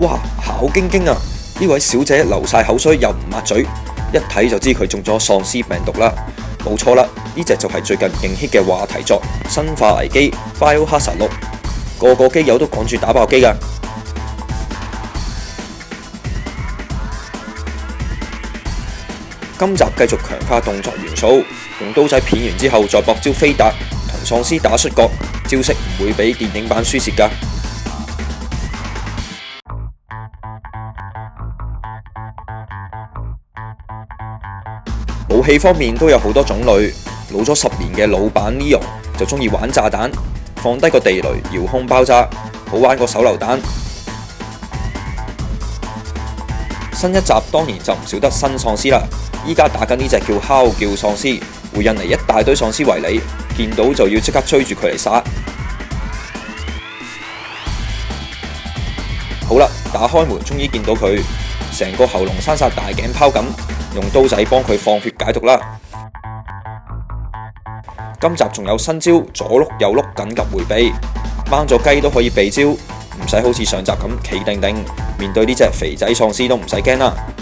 哇，好驚驚啊！呢位小姐流晒口水又唔抹嘴，一睇就知佢中咗喪屍病毒啦。冇錯啦，呢隻就係最近勁 hit 嘅話題作《生化危機 Biohazard 6》，個個機友都趕住打爆機㗎。今集繼續強化動作元素，用刀仔片完之後再搏招飛達，同喪屍打摔角，招式唔會比電影版輸蝕㗎。武器方面都有好多種類，老咗10年嘅老闆 Leon 就中意玩炸彈，放低個地雷遙控爆炸，好玩過手榴彈。新一集當然就唔少得新喪屍啦，依家打緊呢隻叫哮叫喪屍，會引嚟一大堆喪屍圍你，見到就要即刻追住佢嚟殺。好啦，打開門終於見到佢，成個喉嚨生晒大頸泡咁。用刀仔幫佢放血解毒啦！今集仲有新招左碌右碌緊急迴避，掹咗雞都可以避招，唔使好似上集咁企定定，面對呢隻肥仔喪屍都唔使驚啦〜